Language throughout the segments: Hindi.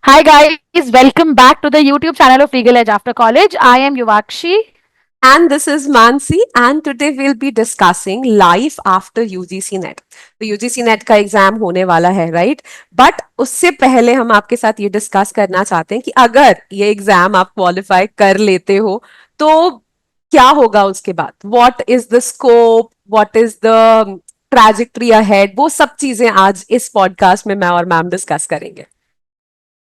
Hi guys, welcome back to the YouTube channel of Legal Edge After College. I am Yuvakshi. And this is Mansi, and today we'll be discussing life after UGC net. तो यूजीसी नेट का एग्जाम होने वाला है, राइट? बट उससे पहले हम आपके साथ ये डिस्कस करना चाहते हैं कि अगर ये एग्जाम आप क्वालिफाई कर लेते हो तो क्या होगा उसके बाद। What is the scope, what is the trajectory ahead, वो सब चीजें आज इस पॉडकास्ट में मैं और मैम डिस्कस करेंगे।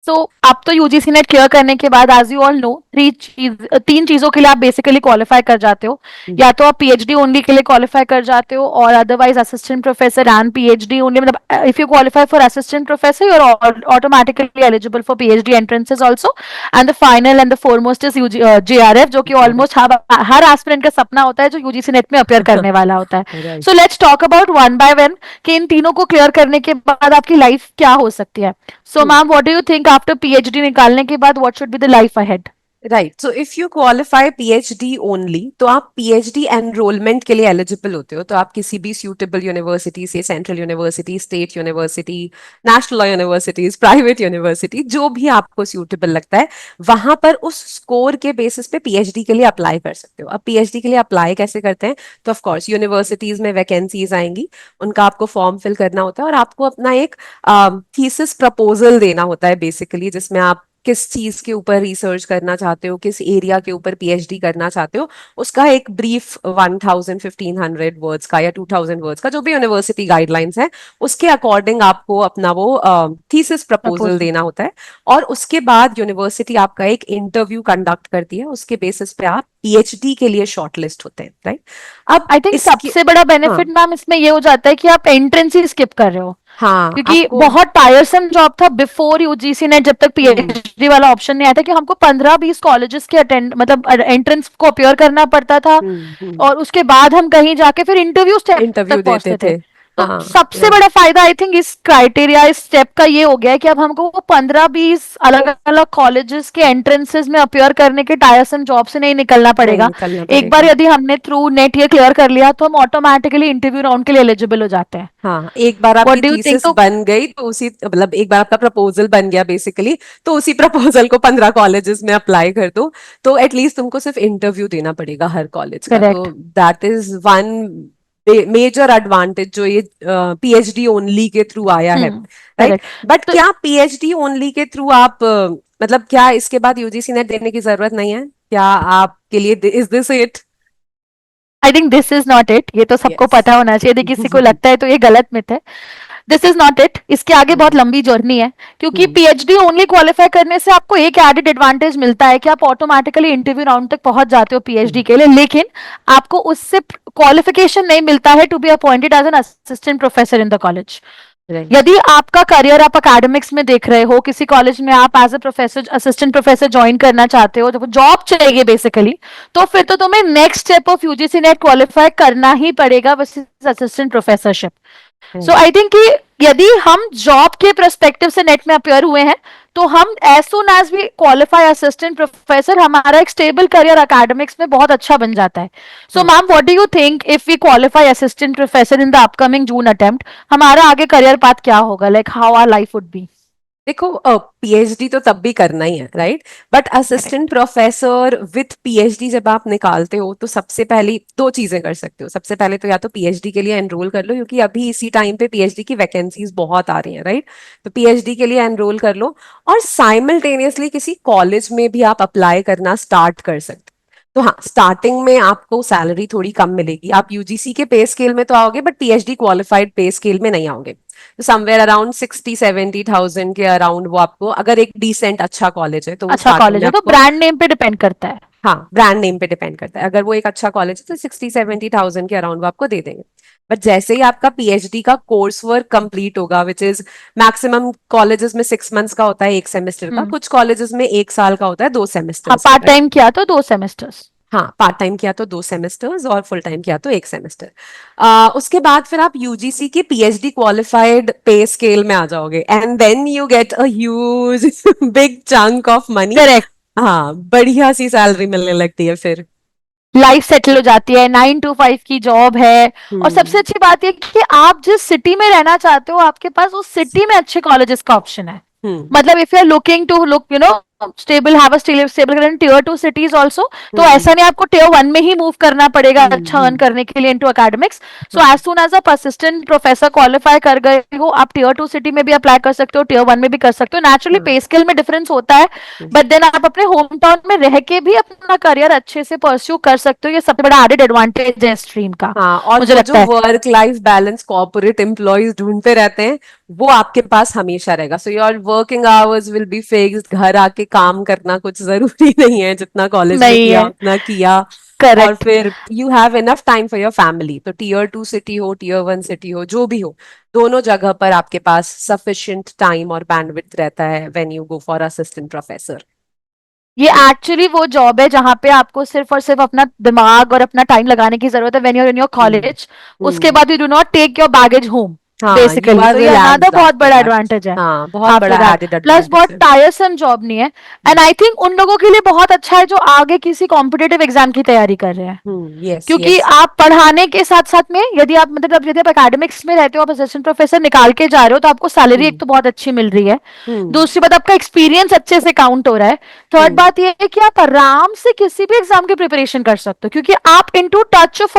सो अब तो यूजीसी नेट क्लियर करने के बाद एज यू ऑल नो तीन चीजों के लिए आप बेसिकली क्वालिफाई कर जाते हो। या तो आप पीएचडी ओनली के लिए क्वालिफाई कर जाते हो और otherwise assistant professor and PhD only, मतलब if you qualify for assistant professor you are automatically eligible for PhD entrances also. And the final and the foremost is JRF, जो कि ऑलमोस्ट हर एस्पिरेंट का सपना होता है जो यूजीसी नेट में अपियर करने वाला होता है। So let's talk about one by one कि इन तीनों को क्लियर करने के बाद आपकी लाइफ क्या हो सकती है। So, ma'am, what do you think after PhD निकालने के बाद what should be the life ahead? Right, so if you qualify PhD only तो आप पीएचडी एनरोलमेंट के लिए एलिजिबल होते हो। तो आप किसी भी सूटेबल यूनिवर्सिटी से, central university, state university, national law universities, private university, जो भी आपको सूटेबल लगता है वहां पर उस स्कोर के बेसिस पे पीएचडी के लिए अप्लाई कर सकते हो। अब पीएचडी के लिए अप्लाई कैसे करते हैं? तो ऑफ कोर्स यूनिवर्सिटीज में वैकेंसीज आएंगी, उनका आपको फॉर्म फिल करना होता है और आपको अपना एक थीसिस प्रपोजल देना होता है बेसिकली, जिसमें आप किस चीज के ऊपर रिसर्च करना चाहते हो, किस एरिया के ऊपर पीएचडी करना चाहते हो, उसका एक ब्रीफ 1000-1500 वर्ड्स का या 2000 वर्ड्स का, जो भी यूनिवर्सिटी गाइडलाइंस है उसके अकॉर्डिंग आपको अपना वो थीसिस प्रपोजल देना होता है। और उसके बाद यूनिवर्सिटी आपका एक इंटरव्यू कंडक्ट करती है, उसके बेसिस पे आप पीएचडी के लिए शॉर्टलिस्ट होते हैं, राइट? अब आई थिंक सबसे बड़ा बेनिफिट मैम इसमें ये हो जाता है कि आप एंट्रेंस ही स्किप कर रहे हो। हाँ, क्योंकि बहुत टायरसम जॉब था बिफोर यूजीसी नेट, जब तक पीएचडी वाला ऑप्शन नहीं आया था, कि हमको 15-20 कॉलेजेस के अटेंड मतलब एंट्रेंस को अपियर करना पड़ता था और उसके बाद हम कहीं जाके फिर इंटरव्यू स्टेप इंटरव्यू तक देते पहुंचते थे। थे। तो हाँ, सबसे बड़ा फायदा आई थिंक इस क्राइटेरिया, इस स्टेप का ये हो गया है कि अब हमको वो 15-20 अलग अलग कॉलेजेस के एंट्रेंसेस में अपियर करने के टायरसम जॉब से नहीं निकलना पड़ेगा। एक बार यदि हमने थ्रू नेट ये क्लियर कर लिया तो हम ऑटोमेटिकली इंटरव्यू राउंड के लिए एलिजिबल हो जाते हैं। हाँ, एक बार What आपकी do you think? थीसिस बन गई तो उसी, मतलब एक बार आपका प्रपोजल बन गया बेसिकली, तो उसी प्रपोजल को 15 कॉलेजेस में अप्लाई कर दो, तो एटलीस्ट तुमको सिर्फ इंटरव्यू देना पड़ेगा हर कॉलेज का। तो correct. That is one major advantage जो ये पीएचडी ओनली के थ्रू आया है, राइट? करेक्ट। बट तो क्या पीएचडी ओनली के थ्रू आप मतलब क्या इसके बाद यूजीसी नेट देने की जरूरत नहीं है? क्या आपके लिए is this it? I think this is not it. ये तो सबको यस। पता होना चाहिए, यदि किसी को लगता है तो ये गलत मिथ है। This is not it. इसके आगे बहुत लंबी जर्नी है, क्योंकि पीएचडी ओनली क्वालिफाई करने से आपको एक एडेड एडवांटेज मिलता है कि आप ऑटोमेटिकली इंटरव्यू राउंड तक पहुंच जाते हो पीएचडी के लिए, लेकिन आपको उससे क्वालिफिकेशन नहीं मिलता है to be appointed as an assistant professor in the college. यदि आपका करियर आप एकेडमिक्स में देख रहे हो, किसी कॉलेज में आप as a professor, assistant professor join करना चाहते हो, जब जॉब चाहिए बेसिकली, तो फिर तो तुम्हें next step of UGC net qualify करना ही पड़ेगा, assistant professorship. So I think कि यदि हम जॉब के परस्पेक्टिव से नेट में अपेयर हुए हैं तो हम as soon as we qualify assistant professor, हमारा एक स्टेबल करियर एकेडमिक्स में बहुत अच्छा बन जाता है। So ma'am, what do you think if we qualify assistant professor in the upcoming June attempt, हमारा आगे करियर पाथ क्या होगा? Like how our life would be? देखो, पीएचडी तो तब भी करना ही है, right? But assistant professor with PhD जब आप निकालते हो तो सबसे पहली दो चीजें कर सकते हो। सबसे पहले तो या तो पीएचडी के लिए एनरोल कर लो, क्योंकि अभी इसी टाइम पे पीएचडी की वैकेंसीज बहुत आ रही हैं, राइट? तो पीएचडी के लिए एनरोल कर लो और साइमल्टेनियसली किसी कॉलेज में भी आप अप्लाई करना स्टार्ट कर सकते हो। तो हाँ, स्टार्टिंग में आपको सैलरी थोड़ी कम मिलेगी, आप यूजीसी के पे स्केल में तो आओगे बट पीएचडी क्वालिफाइड पे स्केल में नहीं आओगे। तो समवेयर अराउंड 60-70 थाउजेंड के अराउंड वो आपको, अगर एक डिसेंट अच्छा कॉलेज है तो वो अच्छा स्टार्टिंग कॉलेज में है तो आपको, ब्रांड नेम पे डिपेंड करता है। हाँ, ब्रांड नेम पे डिपेंड करता है। अगर वो एक अच्छा कॉलेज है तो 60-70 थाउजेंड के अराउंड वो आपको दे देंगे। बट जैसे ही आपका पीएचडी का कोर्स वर्क कंप्लीट होगा, विच इज मैक्सिमम कॉलेजेस में 6 मंथ्स का होता है, एक सेमेस्टर का, कुछ कॉलेजेस में 1 साल का होता है, 2 सेमेस्टर हाँ, का, पार्ट right? टाइम किया तो 2 सेमेस्टर्स। हाँ, पार्ट टाइम किया तो 2 सेमेस्टर्स और फुल टाइम किया तो 1 सेमेस्टर। उसके बाद फिर आप यूजीसी के पीएचडी क्वालिफाइड पे स्केल में आ जाओगे and then you get a huge big chunk of money. Correct. हाँ, बढ़िया सी सैलरी मिलने लगती है फिर। लाइफ सेटल हो जाती है, 9 to 5 की जॉब है। और सबसे अच्छी बात यह कि आप जिस सिटी में रहना चाहते हो आपके पास उस सिटी में अच्छे कॉलेजेस का ऑप्शन है। मतलब if you are looking to look stable, have a stable in tier 2 cities also, तो ऐसा नहीं आपको टियर 1 में ही मूव करना पड़ेगा अच्छा अर्न करने के लिए into academics. So as soon as a persistent professor qualify कर गए हो आप, टियर 2 सिटी में भी अप्लाई कर सकते हो, टियर 1 में भी कर सकते हो. नेचुरली पे स्केल में डिफरेंस होता है, बट देन आप अपने होम टाउन में रह के भी अपना करियर अच्छे से परस्यू कर सकते हो. ये सबसे बड़ा एडेड एडवांटेज है स्ट्रीम का. हाँ, और मुझे वो लगता जो है work life balance corporate employees ढूंढते रहते हैं वो आपके पास हमेशा रहेगा. So your working hours will be fixed. घर आके काम करना कुछ जरूरी नहीं है, जितना कॉलेज में नहीं किया है. उतना किया. और करेक्ट. फिर you have enough time for your family. तो टियर 2 सिटी हो, टियर 1 सिटी हो, जो भी हो, दोनों जगह पर आपके पास सफिशिएंट टाइम और बैंडविड्थ रहता है when you go for assistant professor. ये एक्चुअली वो जॉब है जहां पे आपको सिर्फ और सिर्फ अपना दिमाग और अपना टाइम लगाने की जरूरत है when you are in your college. उसके बाद you do not take your baggage home हाँ, यू बेसिकली. आर तो ये अनदर रिलैक्स्ड बहुत आफ्टर बड़ा दैट. एडवांटेज है हाँ, बहुत आफ्टर बड़ा दैट. एडेड प्लस बहुत एडवांटेज है. टायरसम जॉब नहीं है. एंड आई थिंक उन लोगों के लिए बहुत अच्छा है जो आगे किसी कॉम्पिटेटिव एग्जाम की तैयारी कर रहे हैं, यस, क्योंकि यस. आप पढ़ाने के साथ साथ में यदि आप मतलब यदि आप एकेडमिक्स में रहते हो, आप असिस्टेंट प्रोफेसर निकाल के जा रहे हो, तो आपको सैलरी एक तो बहुत अच्छी मिल रही है. दूसरी बात, आपका एक्सपीरियंस अच्छे से काउंट हो रहा है. थर्ड बात ये है कि आप आराम से किसी भी एग्जाम की प्रिपरेशन कर सकते हो, क्योंकि आप इनटू टच ऑफ